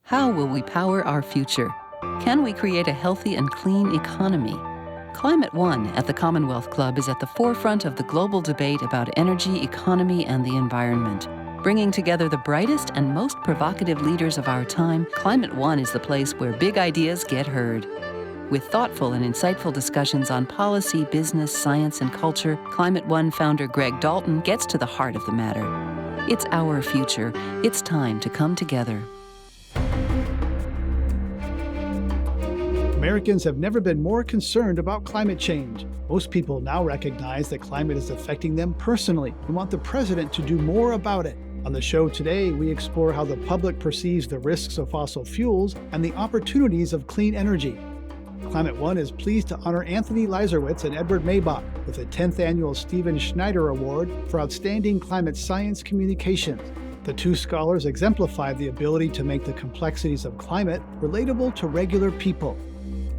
How will we power our future? Can we create a healthy and clean economy? Climate One at the Commonwealth Club is at the forefront of the global debate about energy, economy, and the environment. Bringing together the brightest and most provocative leaders of our time, Climate One is the place where big ideas get heard. With thoughtful and insightful discussions on policy, business, science, and culture, Climate One founder Greg Dalton gets to the heart of the matter. It's our future. It's time to come together. Americans have never been more concerned about climate change. Most people now recognize that climate is affecting them personally and want the president to do more about it. On the show today, we explore how the public perceives the risks of fossil fuels and the opportunities of clean energy. Climate One is pleased to honor Anthony Leiserowitz and Edward Maibach with the 10th annual Schneider Award for outstanding climate science communications. The two scholars exemplify the ability to make the complexities of climate relatable to regular people.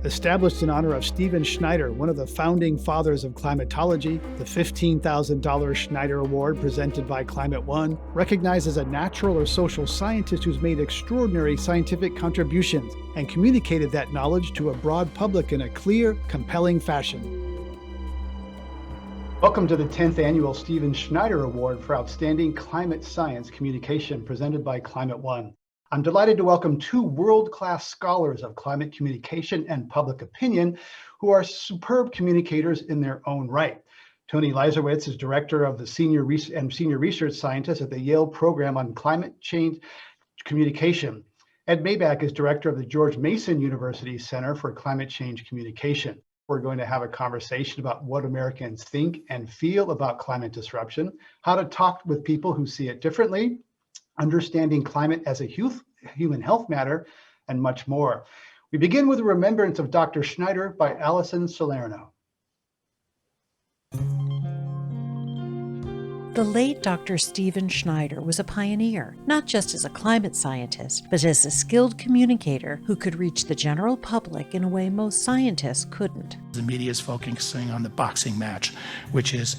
Established in honor of Stephen Schneider, one of the founding fathers of climatology, the $15,000 Schneider Award presented by Climate One recognizes a natural or social scientist who's made extraordinary scientific contributions and communicated that knowledge to a broad public in a clear, compelling fashion. Welcome to the 10th annual Stephen Schneider Award for Outstanding Climate Science Communication presented by Climate One. I'm delighted to welcome two world-class scholars of climate communication and public opinion who are superb communicators in their own right. Tony Leiserowitz is director of the senior research scientist at the Yale Program on Climate Change Communication. Ed Maibach is director of the George Mason University Center for Climate Change Communication. We're going to have a conversation about what Americans think and feel about climate disruption, how to talk with people who see it differently, understanding climate as a human health matter, and much more. We begin with a remembrance of Dr. Schneider by Alison Salerno. The late Dr. Stephen Schneider was a pioneer, not just as a climate scientist, but as a skilled communicator who could reach the general public in a way most scientists couldn't. The media is focusing on the boxing match, which is,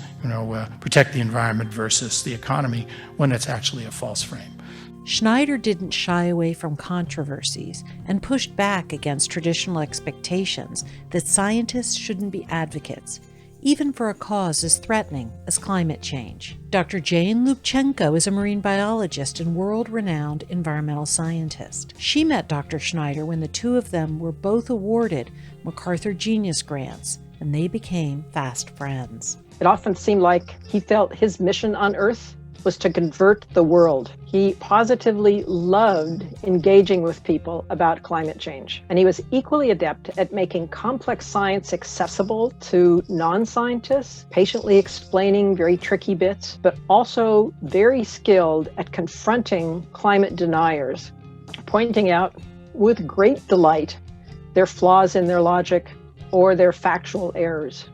protect the environment versus the economy, when it's actually a false frame. Schneider didn't shy away from controversies and pushed back against traditional expectations that scientists shouldn't be advocates, even for a cause as threatening as climate change. Dr. Jane Lubchenco is a marine biologist and world-renowned environmental scientist. She met Dr. Schneider when the two of them were both awarded MacArthur Genius Grants, and they became fast friends. It often seemed like he felt his mission on Earth was to convert the world. He positively loved engaging with people about climate change. And he was equally adept at making complex science accessible to non-scientists, patiently explaining very tricky bits, but also very skilled at confronting climate deniers, pointing out with great delight their flaws in their logic or their factual errors.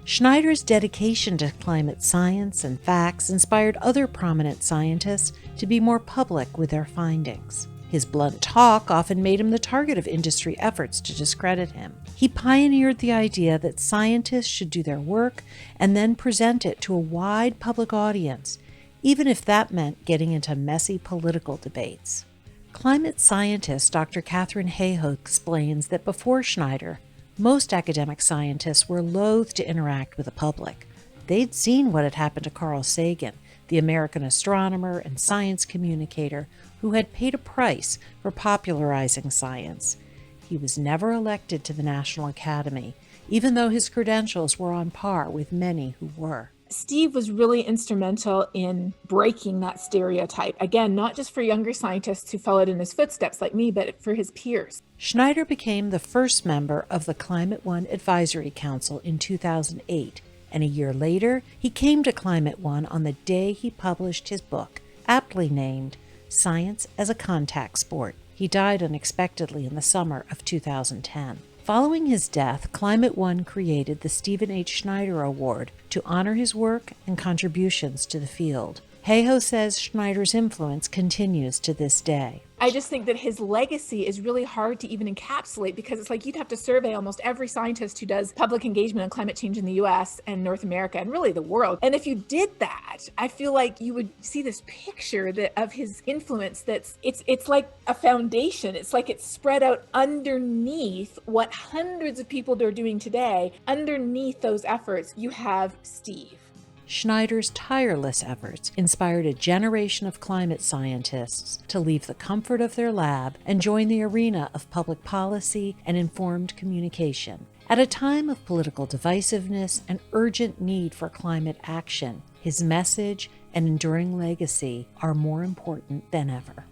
Schneider's dedication to climate science and facts inspired other prominent scientists to be more public with their findings. His blunt talk often made him the target of industry efforts to discredit him. He pioneered the idea that scientists should do their work and then present it to a wide public audience, even if that meant getting into messy political debates. Climate scientist Dr. Katherine Hayhoe explains that before Schneider, most academic scientists were loath to interact with the public. They'd seen what had happened to Carl Sagan, the American astronomer and science communicator who had paid a price for popularizing science. He was never elected to the National Academy, even though his credentials were on par with many who were. Steve was really instrumental in breaking that stereotype. Again, not just for younger scientists who followed in his footsteps like me, but for his peers. Schneider became the first member of the Climate One Advisory Council in 2008, and a year later, he came to Climate One on the day he published his book, aptly named Science as a Contact Sport. He died unexpectedly in the summer of 2010. Following his death, Climate One created the Stephen H. Schneider Award to honor his work and contributions to the field. Hayhoe says Schneider's influence continues to this day. I just think that his legacy is really hard to even encapsulate, because it's like you'd have to survey almost every scientist who does public engagement on climate change in the US and North America and really the world. And if you did that, I feel like you would see this picture of his influence it's like a foundation. It's like it's spread out underneath what hundreds of people are doing today. Underneath those efforts, you have Steve. Schneider's tireless efforts inspired a generation of climate scientists to leave the comfort of their lab and join the arena of public policy and informed communication. At a time of political divisiveness and urgent need for climate action, his message and enduring legacy are more important than ever.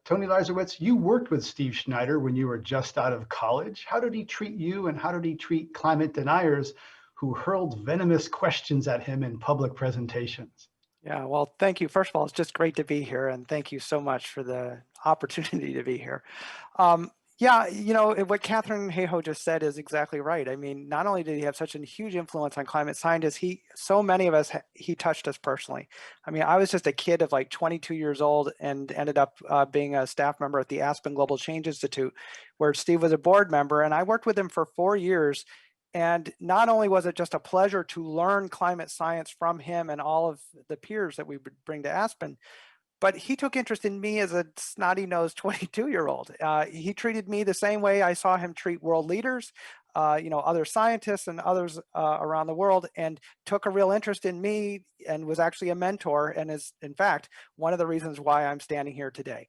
Tony Leiserowitz, you worked with Steve Schneider when you were just out of college. How did he treat you, and how did he treat climate deniers who hurled venomous questions at him in public presentations? Yeah, well, thank you. First of all, it's just great to be here, and thank you so much for the opportunity to be here. Yeah, what Catherine Hayhoe just said is exactly right. I mean, not only did he have such a huge influence on climate scientists, so many of us, he touched us personally. I mean, I was just a kid of like 22 years old and ended up being a staff member at the Aspen Global Change Institute, where Steve was a board member, and I worked with him for 4 years. And not only was it just a pleasure to learn climate science from him and all of the peers that we would bring to Aspen, but he took interest in me as a snotty-nosed 22-year-old. He treated me the same way I saw him treat world leaders, other scientists and others around the world, and took a real interest in me and was actually a mentor, and is, in fact, one of the reasons why I'm standing here today.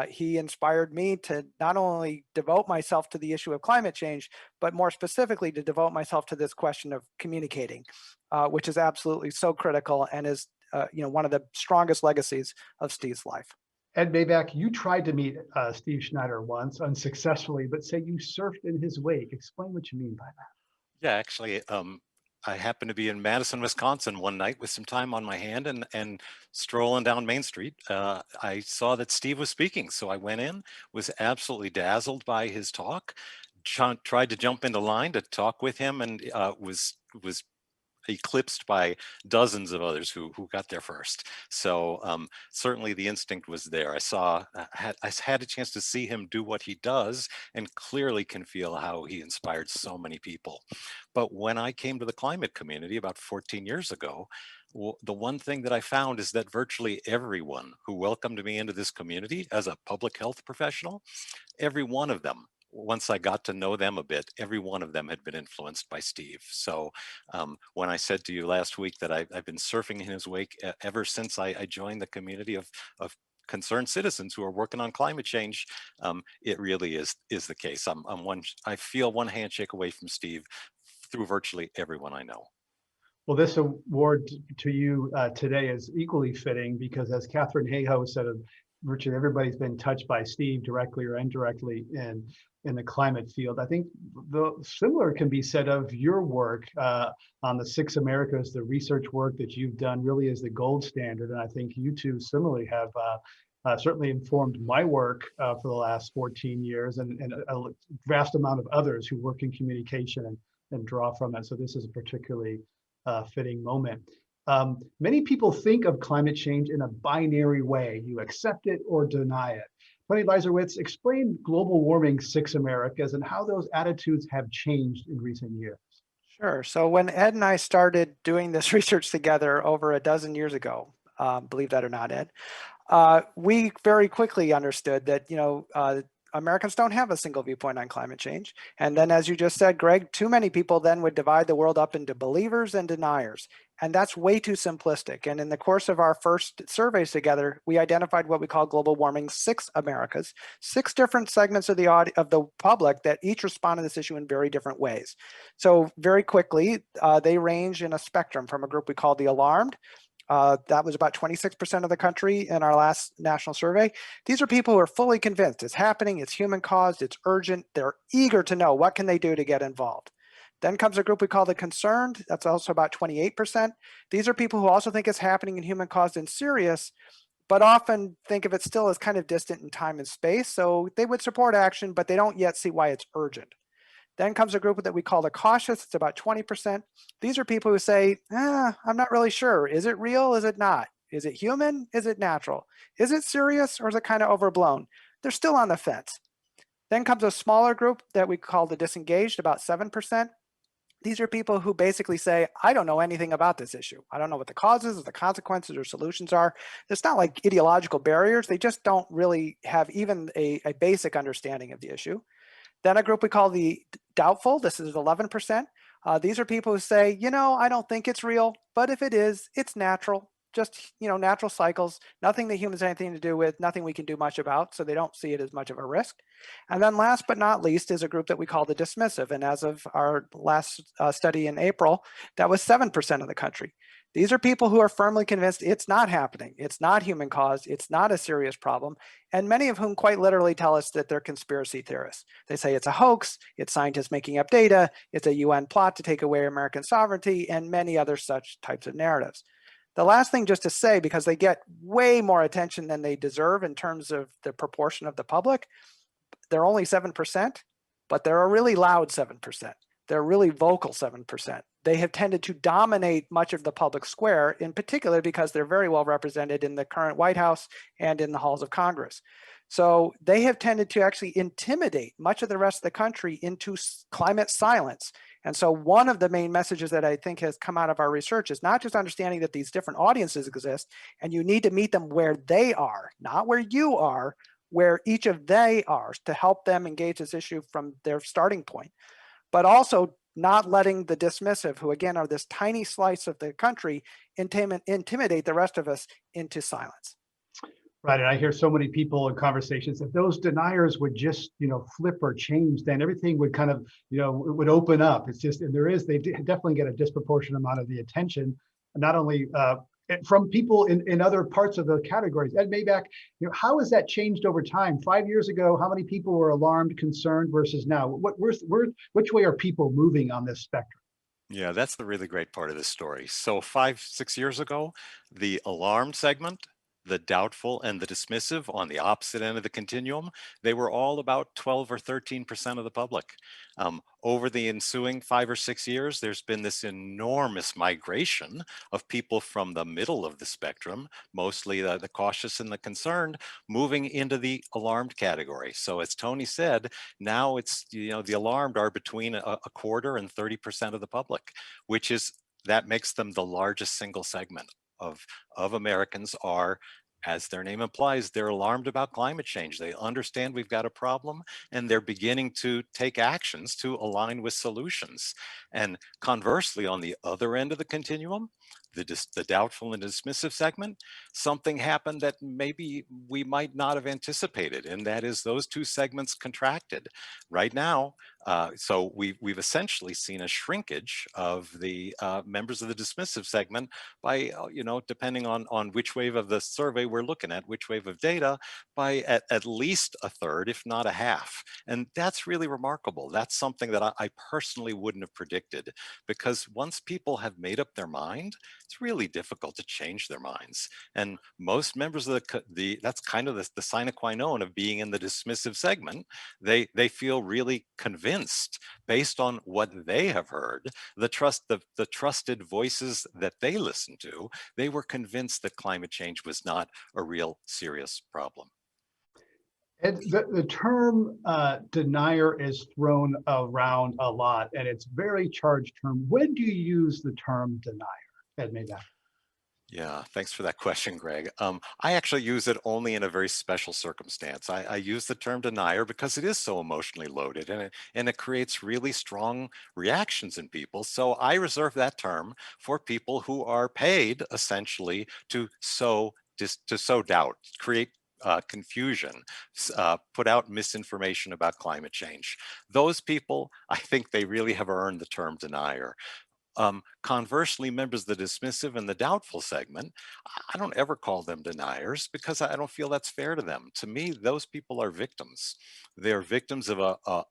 He inspired me to not only devote myself to the issue of climate change, but more specifically to devote myself to this question of communicating, which is absolutely so critical and is one of the strongest legacies of Steve's life. Ed Maibach, you tried to meet Steve Schneider once, unsuccessfully, but say you surfed in his wake. Explain what you mean by that. Yeah, actually, I happened to be in Madison, Wisconsin one night with some time on my hand and strolling down Main Street. I saw that Steve was speaking, so I went in, was absolutely dazzled by his talk, tried to jump into line to talk with him, and was eclipsed by dozens of others who got there first. So certainly the instinct was there. I had a chance to see him do what he does, and clearly can feel how he inspired so many people. But when I came to the climate community about 14 years ago, the one thing that I found is that virtually everyone who welcomed me into this community as a public health professional, every one of them, once I got to know them a bit, every one of them had been influenced by Steve. So when I said to you last week that I've been surfing in his wake ever since I joined the community of concerned citizens who are working on climate change, it really is the case. I feel one handshake away from Steve through virtually everyone I know. Well, this award to you today is equally fitting because, as Catherine Hayhoe said, virtually everybody's been touched by Steve directly or indirectly in the climate field. I think the similar can be said of your work on the 6 Americas. The research work that you've done really is the gold standard, and I think you two similarly have certainly informed my work for the last 14 years, and a vast amount of others who work in communication and draw from it. So this is a particularly fitting moment. Many people think of climate change in a binary way. You accept it or deny it. Tony Leiserowitz, explain global warming 6 Americas and how those attitudes have changed in recent years. Sure. So when Ed and I started doing this research together over a dozen years ago, believe that or not, Ed, we very quickly understood that, Americans don't have a single viewpoint on climate change. And then, as you just said, Greg, too many people then would divide the world up into believers and deniers. And that's way too simplistic. And in the course of our first surveys together, we identified what we call global warming 6 Americas, 6 different segments of the public that each respond to this issue in very different ways. So very quickly, they range in a spectrum from a group we call the alarmed. That was about 26% of the country in our last national survey. These are people who are fully convinced it's happening, it's human caused, it's urgent. They're eager to know what can they do to get involved. Then comes a group we call the concerned. That's also about 28%. These are people who also think it's happening and human caused and serious, but often think of it still as kind of distant in time and space. So they would support action, but they don't yet see why it's urgent. Then comes a group that we call the cautious. It's about 20%. These are people who say, I'm not really sure. Is it real? Is it not? Is it human? Is it natural? Is it serious or is it kind of overblown? They're still on the fence. Then comes a smaller group that we call the disengaged, about 7%. These are people who basically say, I don't know anything about this issue. I don't know what the causes or the consequences or solutions are. It's not like ideological barriers. They just don't really have even a basic understanding of the issue. Then a group we call the doubtful. This is 11%. These are people who say, I don't think it's real, but if it is, it's natural. Just, natural cycles, nothing that humans have anything to do with, nothing we can do much about, so they don't see it as much of a risk. And then last but not least is a group that we call the dismissive. And as of our last study in April, that was 7% of the country. These are people who are firmly convinced it's not happening. It's not human caused. It's not a serious problem. And many of whom quite literally tell us that they're conspiracy theorists. They say it's a hoax, it's scientists making up data, it's a UN plot to take away American sovereignty, and many other such types of narratives. The last thing just to say, because they get way more attention than they deserve in terms of the proportion of the public, they're only 7%, but they're a really loud 7%. They're a really vocal 7%. They have tended to dominate much of the public square, in particular because they're very well represented in the current White House and in the halls of Congress. So they have tended to actually intimidate much of the rest of the country into climate silence. And so one of the main messages that I think has come out of our research is not just understanding that these different audiences exist, and you need to meet them where they are, not where you are, where each of they are, to help them engage this issue from their starting point, but also not letting the dismissive, who again are this tiny slice of the country, intimidate the rest of us into silence. Right, and I hear so many people in conversations, if those deniers would just, flip or change, then everything would kind of, it would open up. It's just, and they definitely get a disproportionate amount of the attention, not only from people in other parts of the categories. Ed Maibach, how has that changed over time? 5 years ago, how many people were alarmed, concerned versus now? Which way are people moving on this spectrum? Yeah, that's the really great part of this story. So 5-6 years ago, the alarmed segment, the doubtful, and the dismissive on the opposite end of the continuum, they were all about 12 or 13% of the public. Over the ensuing 5 or 6 years, there's been this enormous migration of people from the middle of the spectrum, mostly the cautious and the concerned, moving into the alarmed category. So as Tony said, now it's, the alarmed are between a quarter and 30% of the public, that makes them the largest single segment of Americans are, as their name implies, they're alarmed about climate change. They understand we've got a problem, and they're beginning to take actions to align with solutions. And conversely, on the other end of the continuum, the doubtful and dismissive segment, something happened that maybe we might not have anticipated, and that is those two segments contracted. Right now, so we've essentially seen a shrinkage of the members of the dismissive segment by, depending on which wave of the survey we're looking at, which wave of data, by at least a third, if not a half. And that's really remarkable. That's something that I personally wouldn't have predicted, because once people have made up their mind, it's really difficult to change their minds. And most members of that's kind of the sine qua non of being in the dismissive segment. They feel really convinced based on what they have heard, the trusted voices that they listen to. They were convinced that climate change was not a real serious problem. And the term denier is thrown around a lot, and it's a very charged term. When do you use the term denier? Ed Maibach. Yeah, thanks for that question, Greg. I actually use it only in a very special circumstance. I use the term denier because it is so emotionally loaded, and it creates really strong reactions in people. So I reserve that term for people who are paid essentially to sow doubt, create confusion, put out misinformation about climate change. Those people, I think they really have earned the term denier. Conversely, members of the dismissive and the doubtful segment, I don't ever call them deniers because I don't feel that's fair to them. To me, those people are victims. They're victims of a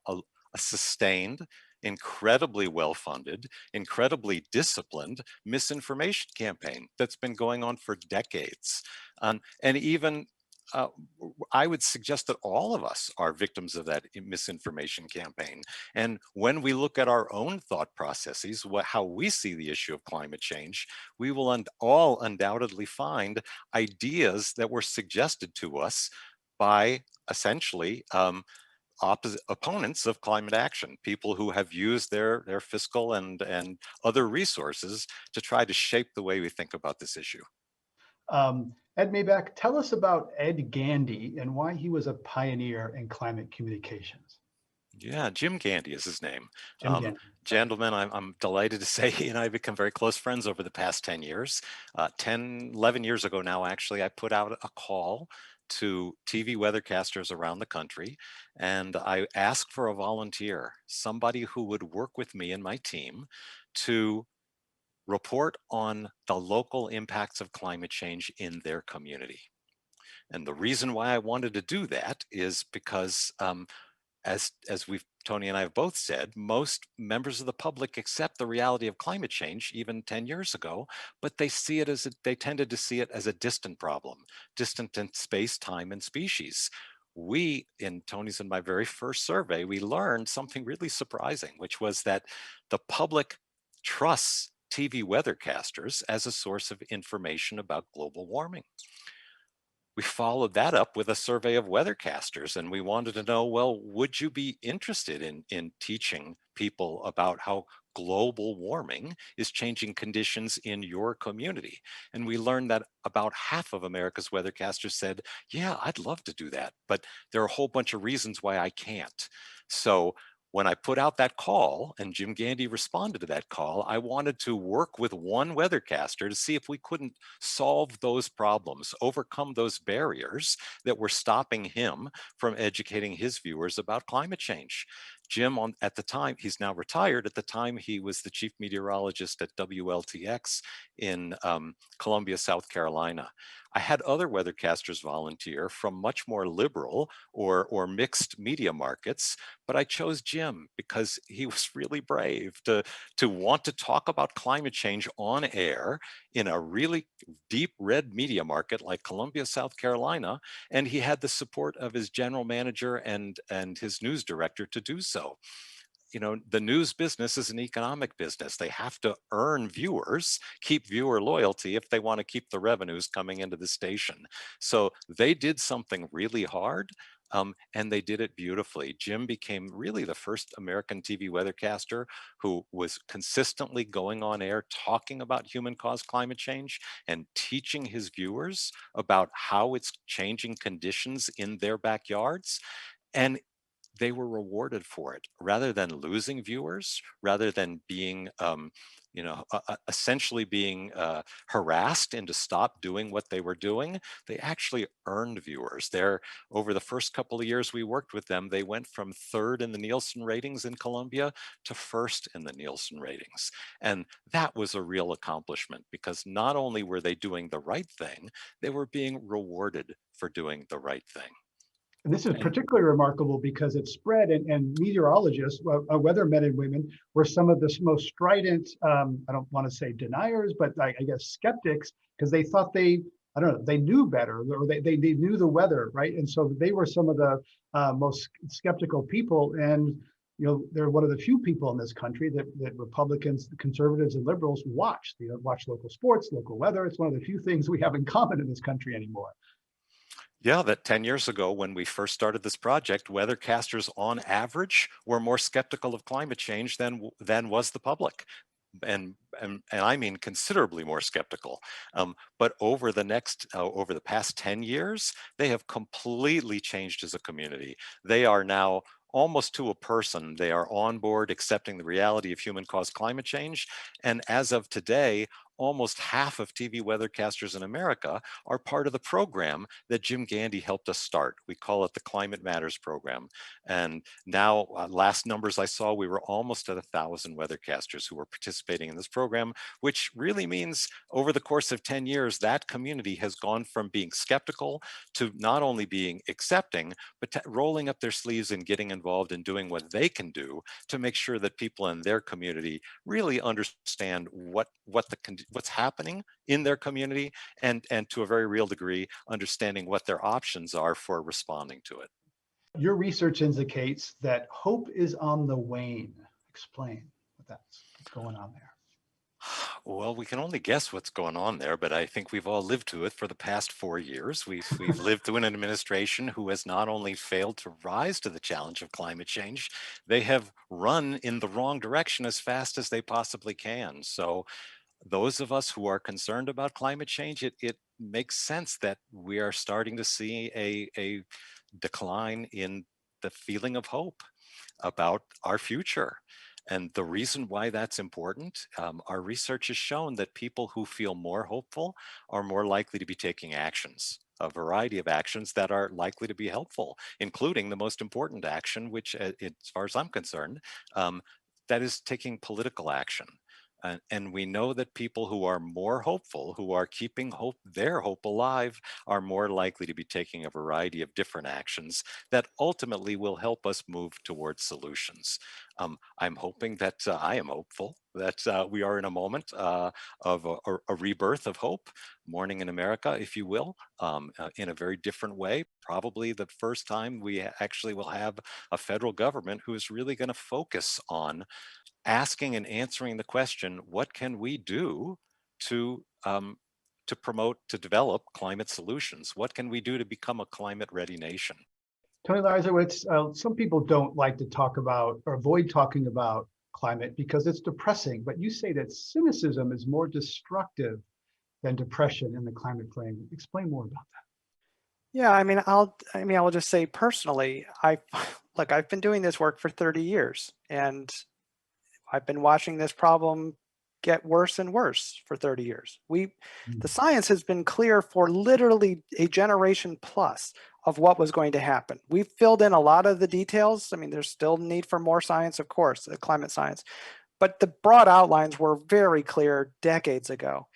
sustained, incredibly well-funded, incredibly disciplined misinformation campaign that's been going on for decades. And even I would suggest that all of us are victims of that misinformation campaign. And when we look at our own thought processes, how we see the issue of climate change, we will all undoubtedly find ideas that were suggested to us by essentially opponents of climate action, people who have used their fiscal and other resources to try to shape the way we think about this issue. Ed Maibach, tell us about Ed Gandy and why he was a pioneer in climate communications. Yeah, Jim Gandy is his name. Jim Gandy. Gentlemen, I'm delighted to say he and I have become very close friends over the past 10 years. 11 years ago now, actually, I put out a call to TV weathercasters around the country, and I asked for a volunteer, somebody who would work with me and my team to report on the local impacts of climate change in their community. And the reason why I wanted to do that is because as Tony and I have both said, most members of the public accept the reality of climate change even 10 years ago, but they see it they tended to see it as a distant problem, distant in space, time, and species. We, in Tony's and my very first survey, we learned something really surprising, which was that the public trusts TV weathercasters as a source of information about global warming. We followed that up with a survey of weathercasters, and we wanted to know, well, would you be interested in teaching people about how global warming is changing conditions in your community? And we learned that about half of America's weathercasters said, yeah, I'd love to do that, but there are a whole bunch of reasons why I can't. So when I put out that call and Jim Gandy responded to that call, I wanted to work with one weathercaster to see if we couldn't solve those problems, overcome those barriers that were stopping him from educating his viewers about climate change. Jim, at the time, he's now retired. At the time, he was the chief meteorologist at WLTX in Columbia, South Carolina. I had other weathercasters volunteer from much more liberal or mixed media markets, but I chose Jim because he was really brave to want to talk about climate change on air in a really deep red media market like Columbia, South Carolina, and he had the support of his general manager and his news director to do so. You know, the news business is an economic business. They have to earn viewers, keep viewer loyalty if they want to keep the revenues coming into the station. So they did something really hard, and they did it beautifully. Jim became really the first American TV weathercaster who was consistently going on air talking about human-caused climate change and teaching his viewers about how it's changing conditions in their backyards. And they were rewarded for it rather than losing viewers, rather than being, essentially being harassed into stop doing what they were doing. They actually earned viewers. Over the first couple of years we worked with them, they went from third in the Nielsen ratings in Columbia to first in the Nielsen ratings. And that was a real accomplishment because not only were they doing the right thing, they were being rewarded for doing the right thing. And this is particularly remarkable because it spread, and meteorologists, weathermen and women, were some of the most strident, I don't want to say deniers, but I guess skeptics, because they thought they knew better, or they knew the weather, right? And so they were some of the most skeptical people. And, you know, they're one of the few people in this country that Republicans, conservatives, and liberals watch. They watch local sports, local weather. It's one of the few things we have in common in this country anymore. Yeah, that 10 years ago when we first started this project, weathercasters on average were more skeptical of climate change than was the public. And I mean considerably more skeptical. But over the past 10 years, they have completely changed as a community. They are now almost to a person. They are on board accepting the reality of human-caused climate change. And as of today, almost half of TV weathercasters in America are part of the program that Jim Gandy helped us start. We call it the Climate Matters program. And now, last numbers I saw, we were almost at 1,000 weathercasters who were participating in this program, which really means over the course of 10 years, that community has gone from being skeptical to not only being accepting, but rolling up their sleeves and getting involved in doing what they can do to make sure that people in their community really understand what the what's happening in their community, and to a very real degree, understanding what their options are for responding to it. Your research indicates that hope is on the wane. Explain what's going on there. Well, we can only guess what's going on there, but I think we've all lived through it for the past 4 years. We've lived through an administration who has not only failed to rise to the challenge of climate change, they have run in the wrong direction as fast as they possibly can. So those of us who are concerned about climate change, it makes sense that we are starting to see a decline in the feeling of hope about our future. And the reason why that's important, our research has shown that people who feel more hopeful are more likely to be taking actions, a variety of actions that are likely to be helpful, including the most important action, which, as far as I'm concerned, that is taking political action. And we know that people who are more hopeful, who are keeping their hope alive, are more likely to be taking a variety of different actions that ultimately will help us move towards solutions. I'm hoping that I am hopeful that we are in a moment of a rebirth of hope, morning in America, if you will, in a very different way. Probably the first time we actually will have a federal government who is really going to focus on asking and answering the question, what can we do to promote, to develop climate solutions? What can we do to become a climate-ready nation? Tony Leiserowitz, some people don't like to talk about or avoid talking about climate because it's depressing, but you say that cynicism is more destructive than depression in the climate frame. Explain more about that. Yeah, I will just say personally, I've been doing this work for 30 years, and I've been watching this problem get worse and worse for 30 years. The science has been clear for literally a generation plus of what was going to happen. We've filled in a lot of the details. I mean, there's still need for more science, of course, climate science, but the broad outlines were very clear decades ago.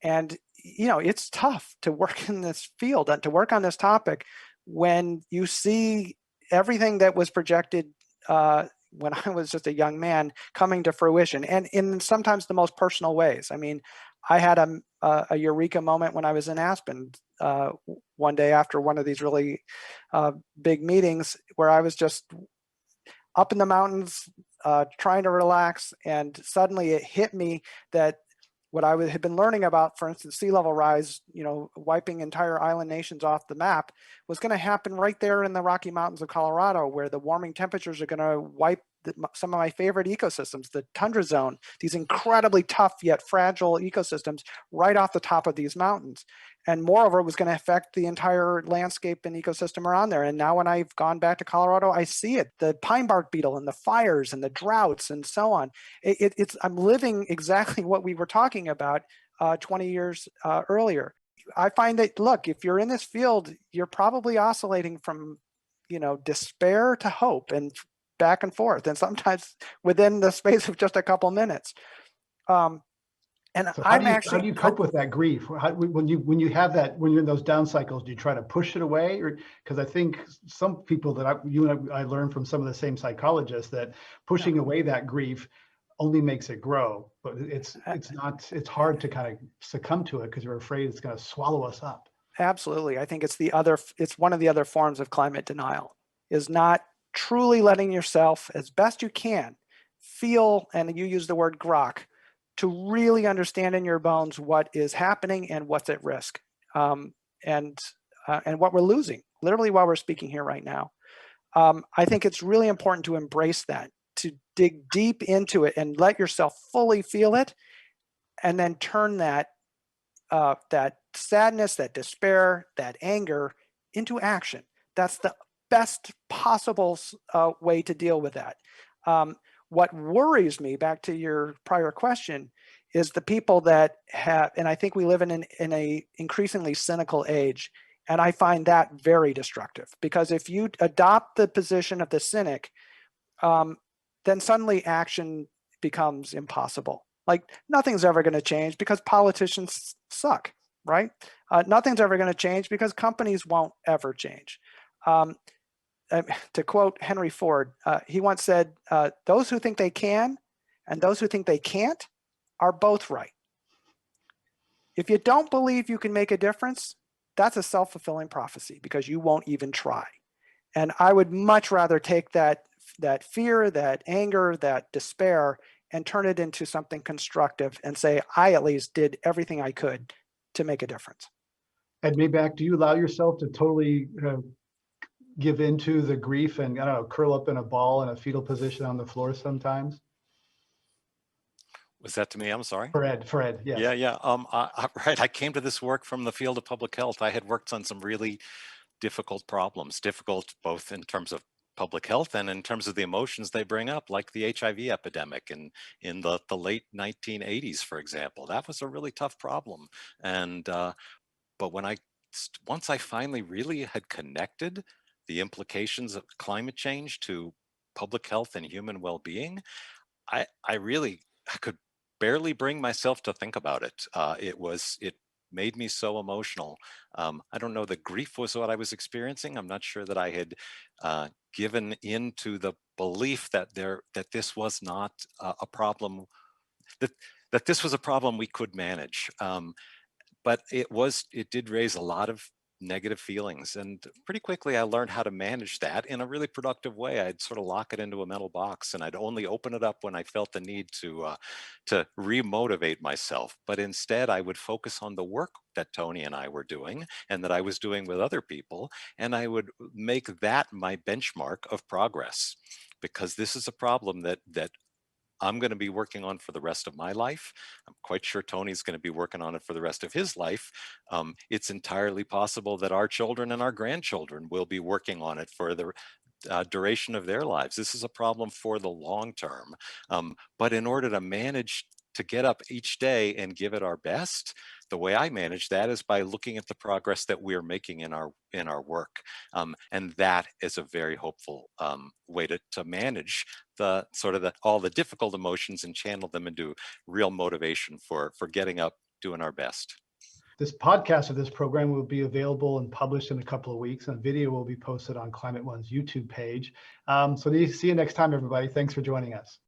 And, it's tough to work in this field and to work on this topic when you see everything that was projected when I was just a young man coming to fruition, and in sometimes the most personal ways. I mean, I had a eureka moment when I was in Aspen one day after one of these really big meetings where I was just up in the mountains trying to relax, and suddenly it hit me that what I had been learning about, for instance, sea level rise, wiping entire island nations off the map, was going to happen right there in the Rocky Mountains of Colorado, where the warming temperatures are going to wipe some of my favorite ecosystems, the Tundra zone, these incredibly tough yet fragile ecosystems right off the top of these mountains. And moreover, it was going to affect the entire landscape and ecosystem around there. And now when I've gone back to Colorado, I see it, the pine bark beetle and the fires and the droughts and so on. I'm living exactly what we were talking about 20 years earlier. I find that, look, if you're in this field, you're probably oscillating from, despair to hope and back and forth, and sometimes within the space of just a couple minutes. And so how do you cope with that grief? When you have that, when you're in those down cycles, do you try to push it away? Or because I think some people that I learned from some of the same psychologists that pushing away that grief only makes it grow, but it's hard to kind of succumb to it because you're afraid it's going to swallow us up. Absolutely. I think it's one of the other forms of climate denial, is not truly letting yourself, as best you can, feel, and you use the word grok, to really understand in your bones what is happening and what's at risk, and what we're losing, literally while we're speaking here right now. I think it's really important to embrace that, to dig deep into it and let yourself fully feel it, and then turn that sadness, that despair, that anger into action. That's the best possible way to deal with that. What worries me, back to your prior question, is the people that have, and I think we live in a increasingly cynical age, and I find that very destructive, because if you adopt the position of the cynic, then suddenly action becomes impossible. Like, nothing's ever going to change because politicians suck, right? Nothing's ever going to change because companies won't ever change. To quote Henry Ford, he once said, those who think they can and those who think they can't are both right. If you don't believe you can make a difference, that's a self-fulfilling prophecy because you won't even try. And I would much rather take that fear, that anger, that despair, and turn it into something constructive and say, I at least did everything I could to make a difference. And Maibach, do you allow yourself to totally give into the grief and, I don't know, curl up in a ball in a fetal position on the floor sometimes? Was that to me? I'm sorry. For Ed, yes. Yeah. Right. I came to this work from the field of public health. I had worked on some really difficult problems, difficult both in terms of public health and in terms of the emotions they bring up, like the HIV epidemic in the late 1980s, for example. That was a really tough problem. And but once I finally really had connected the implications of climate change to public health and human well-being, I could barely bring myself to think about it. It made me so emotional. I don't know that grief was what I was experiencing. I'm not sure that I had given into the belief that this was not a problem, that this was a problem we could manage. But it did raise a lot of negative feelings, and pretty quickly I learned how to manage that in a really productive way. I'd sort of lock it into a mental box, and I'd only open it up when I felt the need to remotivate myself. But instead, I would focus on the work that Tony and I were doing, and that I was doing with other people, and I would make that my benchmark of progress, because this is a problem that I'm going to be working on for the rest of my life. I'm quite sure Tony's going to be working on it for the rest of his life. It's entirely possible that our children and our grandchildren will be working on it for the duration of their lives. This is a problem for the long term. But in order to manage to get up each day and give it our best, the way I manage that is by looking at the progress that we're making in our work. And that is a very hopeful way to manage all the difficult emotions and channel them into real motivation for getting up, doing our best. This podcast of this program will be available and published in a couple of weeks, and video will be posted on Climate One's YouTube page. So see you next time, everybody. Thanks for joining us.